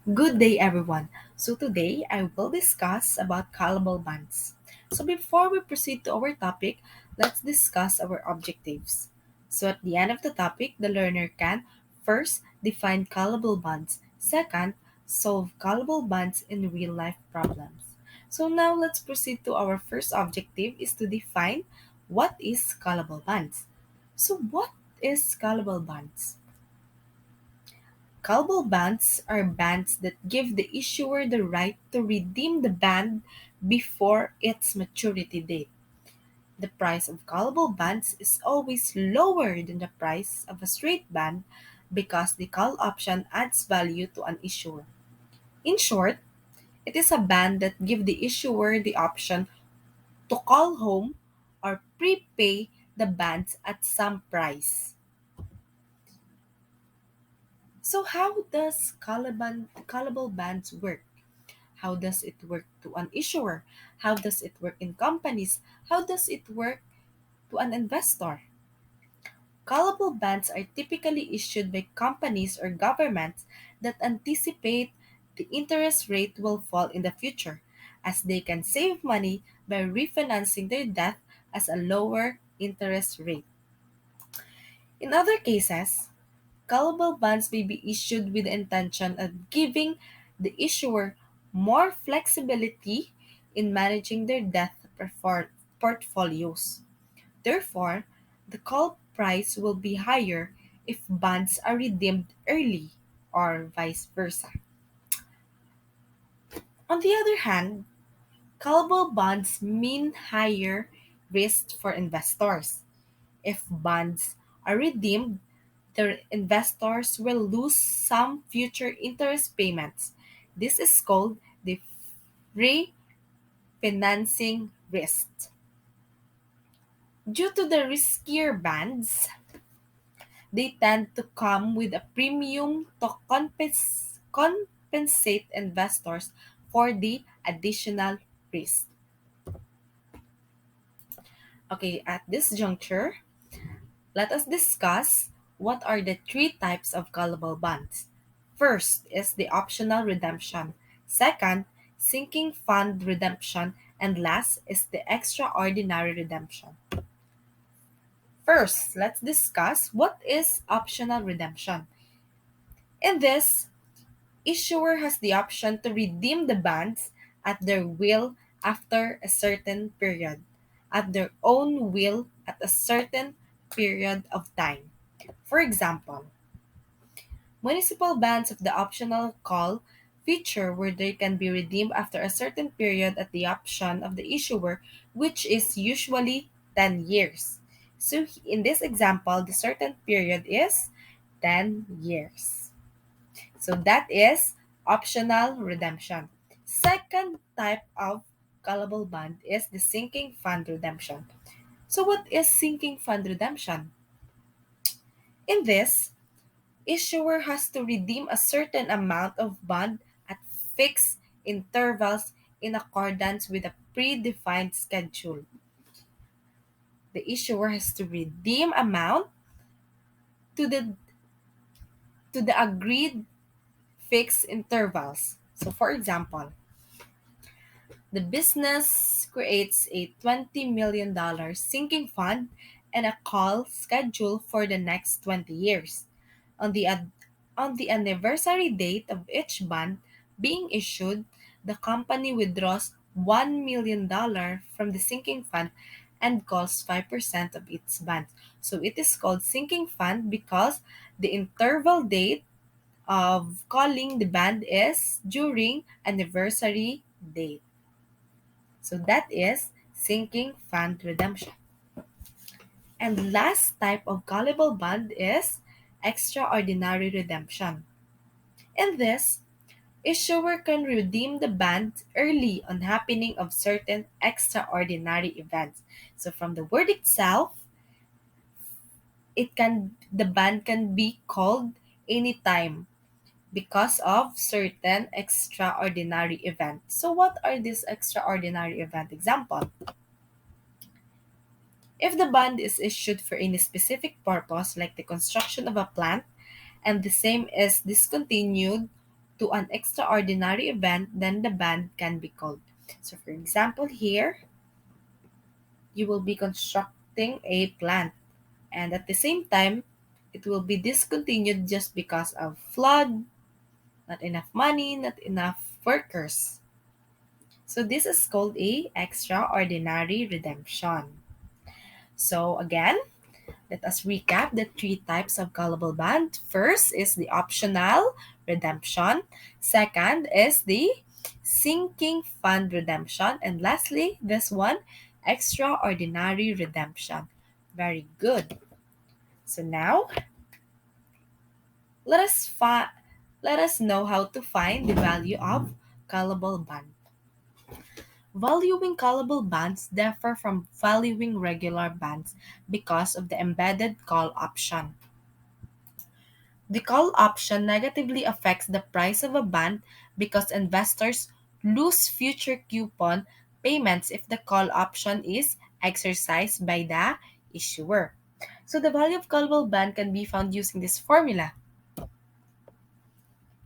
Good day, everyone. So today I will discuss about callable bonds. So before we proceed to our topic, let's discuss our objectives. So at the end of the topic, the learner can first define callable bonds. Second, solve callable bonds in real life problems. So now let's proceed to our first objective is to define what is callable bonds. So what is callable bonds? Callable bonds are bonds that give the issuer the right to redeem the bond before its maturity date. The price of callable bonds is always lower than the price of a straight bond because the call option adds value to an issuer. In short, it is a bond that gives the issuer the option to call home or prepay the bonds at some price. So how does callable bonds work? How does it work to an issuer? How does it work in companies? How does it work to an investor? Callable bonds are typically issued by companies or governments that anticipate the interest rate will fall in the future, as they can save money by refinancing their debt as a lower interest rate. In other cases, callable bonds may be issued with the intention of giving the issuer more flexibility in managing their debt portfolios. Therefore, the call price will be higher if bonds are redeemed early or vice versa. On the other hand, callable bonds mean higher risk for investors. If bonds are redeemed, the investors will lose some future interest payments. This is called the refinancing risk. Due to the riskier bonds, they tend to come with a premium to compensate investors for the additional risk. Okay, at this juncture, let us discuss what are the three types of callable bonds. First is the optional redemption. Second, sinking fund redemption. And last is the extraordinary redemption. First, let's discuss what is optional redemption. In this, issuer has the option to redeem the bonds at their will after a certain period, at their own will at a certain period of time. For example, municipal bonds of the optional call feature where they can be redeemed after a certain period at the option of the issuer, which is usually 10 years. So in this example, the certain period is 10 years. So that is optional redemption. Second type of callable bond is the sinking fund redemption. So what is sinking fund redemption? In this, issuer has to redeem a certain amount of bond at fixed intervals in accordance with a predefined schedule. The issuer has to redeem amount to the agreed fixed intervals. So for example, the business creates a $20 million sinking fund and a call schedule for the next 20 years. On the, ad- on the anniversary date of each bond being issued, the company withdraws $1 million from the sinking fund and calls 5% of its bond. So it is called sinking fund because the interval date of calling the band is during anniversary date. So that is sinking fund redemption. And last type of callable bond is extraordinary redemption. In this, issuer can redeem the bond early on happening of certain extraordinary events. So from the word itself, the band can be called anytime because of certain extraordinary events. So what are these extraordinary event example? If the bond is issued for any specific purpose like the construction of a plant and the same is discontinued to an extraordinary event, then the band can be called. So for example here, you will be constructing a plant, and at the same time, it will be discontinued just because of flood, not enough money, not enough workers. So this is called a extraordinary redemption. So again, let us recap the three types of callable bond. First is the optional redemption. Second is the sinking fund redemption. And lastly, this one, extraordinary redemption. Very good. So now, let us let us know how to find the value of callable bond. Valuing callable bonds differ from valuing regular bonds because of the embedded call option. The call option negatively affects the price of a bond because investors lose future coupon payments if the call option is exercised by the issuer. So the value of callable bond can be found using this formula.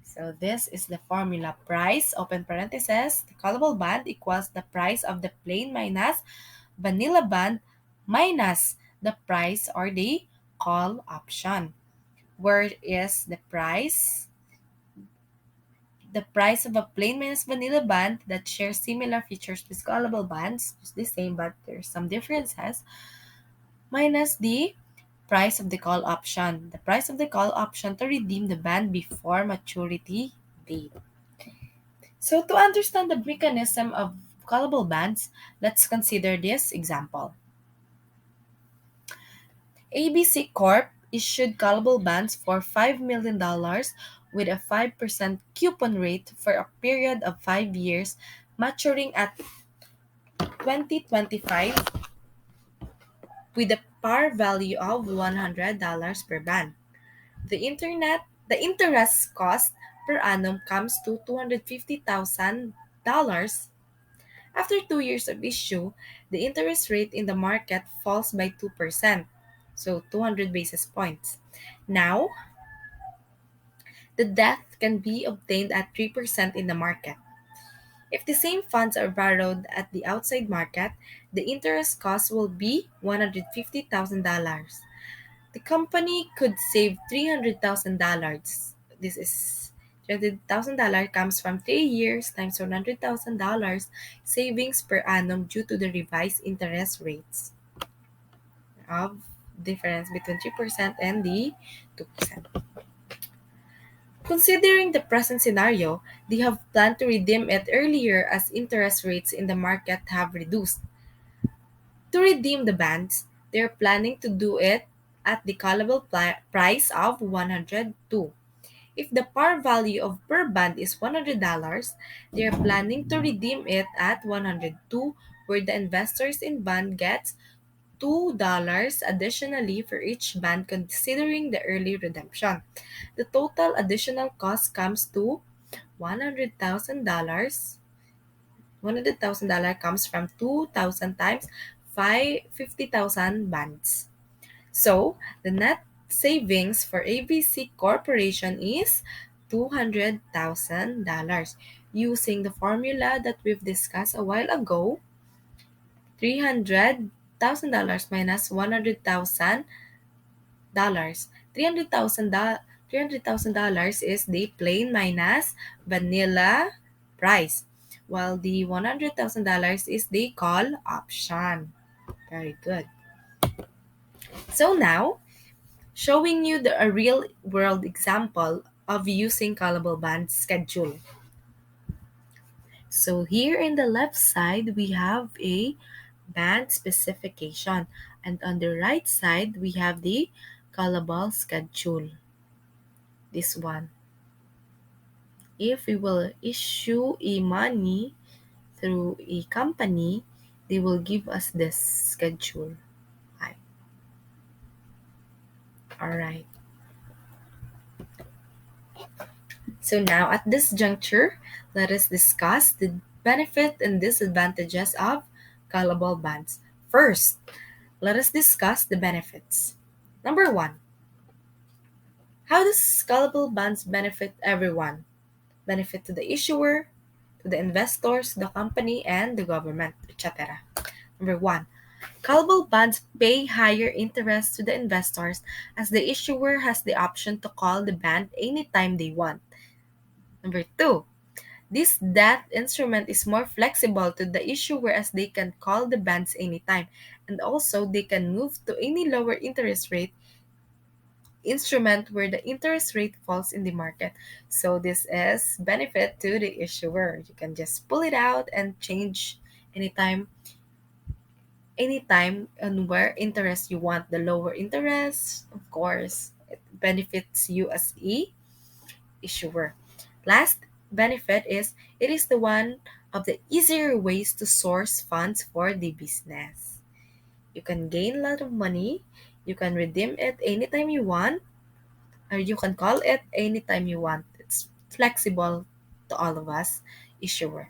So this is the formula: price, open parentheses, the callable bond equals the price of the plain minus vanilla bond minus the price or the call option. Where is the price of a plain minus vanilla bond that shares similar features with callable bonds, it's the same but there's some differences, minus the price of the call option. The price of the call option to redeem the bond before maturity date. So to understand the mechanism of callable bonds, let's consider this example. ABC Corp issued callable bonds for $5 million with a 5% coupon rate for a period of 5 years, maturing at 2025 with a par value of $100 per bond. The interest cost per annum comes to $250,000. After 2 years of issue, the interest rate in the market falls by 2%, so 200 basis points. Now, the debt can be obtained at 3% in the market. If the same funds are borrowed at the outside market, the interest cost will be $150,000. The company could save $300,000. This is $300,000 comes from 3 years times $100,000 savings per annum due to the revised interest rates of difference between 3% and the 2%. Considering the present scenario, they have planned to redeem it earlier as interest rates in the market have reduced. To redeem the bonds, they are planning to do it at the callable price of 102. If the par value of per bond is $100, they are planning to redeem it at 102, where the investors in bond gets $2 additionally for each bond considering the early redemption. The total additional cost comes to $100,000. $100,000 comes from 2,000 times 50,000 bonds. So, the net savings for ABC Corporation is $200,000. Using the formula that we've discussed a while ago, $300,000 minus $100,000. $300,000 is the plain minus vanilla price, while the $100,000 is the call option. Very good. So now, showing you a real world example of using callable bond schedule. So here in the left side, we have a band specification, and on the right side, we have the callable schedule. This one. If we will issue a money through a company, they will give us this schedule. Right. All right. So now at this juncture, let us discuss the benefit and disadvantages of callable bonds. First, let us discuss the benefits. Number one, how does callable bonds benefit everyone? benefit to the issuer, to the investors, the company, and the government, etc. Number one, callable bonds pay higher interest to the investors as the issuer has the option to call the bond anytime they want. Number two, this debt instrument is more flexible to the issuer as they can call the bonds anytime, and also they can move to any lower interest rate instrument where the interest rate falls in the market. So this is benefit to the issuer. You can just pull it out and change anytime and where interest you want. The lower interest, of course, it benefits you as a issuer. Last benefit is it is the one of the easier ways to source funds for the business. You can gain a lot of money. You can redeem it anytime you want, or you can call it anytime you want. It's flexible to all of us, issuer,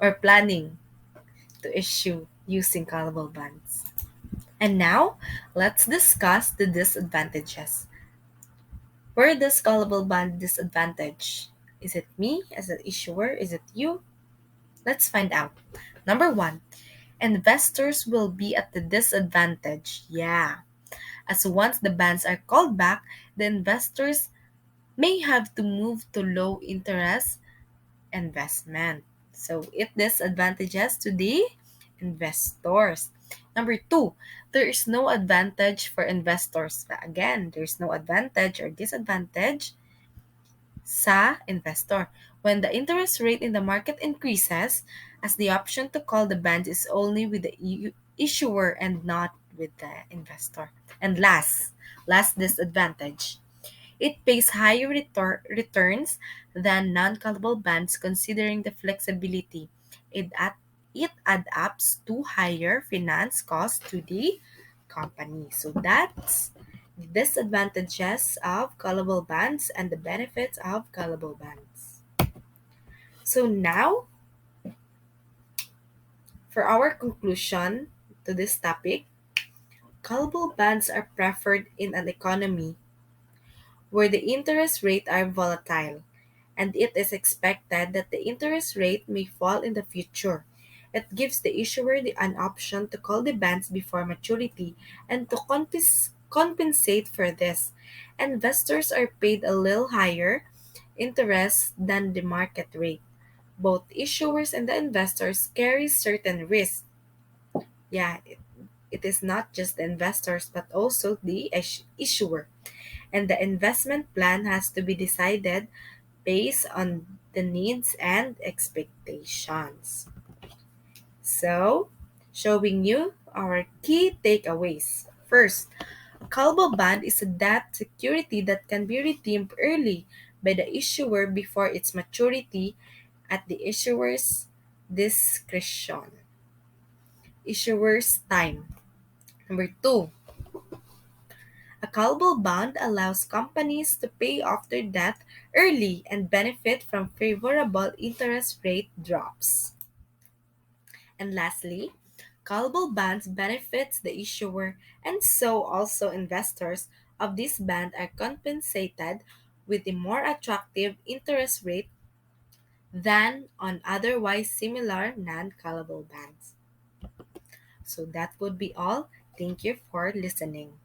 or planning to issue using callable bonds. And now, let's discuss the disadvantages. Where does callable bond disadvantage? Is it me as an issuer? Is it you? Let's find out. Number one, investors will be at the disadvantage. Yeah. As once the bonds are called back, the investors may have to move to low interest investment. So it disadvantages to the investors. Number two, there is no advantage for investors. Again, there is no advantage or disadvantage sa investor. When the interest rate in the market increases, as the option to call the bonds is only with the issuer and not with the investor. And last disadvantage, it pays higher returns than non-callable bonds considering the flexibility. It adapts to higher finance costs to the company. So that's the disadvantages of callable bonds and the benefits of callable bonds. So now, for our conclusion to this topic, callable bonds are preferred in an economy where the interest rates are volatile, and it is expected that the interest rate may fall in the future. It gives the issuer an option to call the bonds before maturity and to compensate for this. Investors are paid a little higher interest than the market rate. Both issuers and the investors carry certain risks. Yeah, it is not just the investors but also the issuer. And the investment plan has to be decided based on the needs and expectations. So, showing you our key takeaways. First, a callable bond is a debt security that can be redeemed early by the issuer before its maturity at the issuer's discretion. Issuer's time. Number two, a callable bond allows companies to pay off their debt early and benefit from favorable interest rate drops. And lastly, callable bonds benefits the issuer and so also investors of this bond are compensated with a more attractive interest rate than on otherwise similar non-callable bonds. So that would be all. Thank you for listening.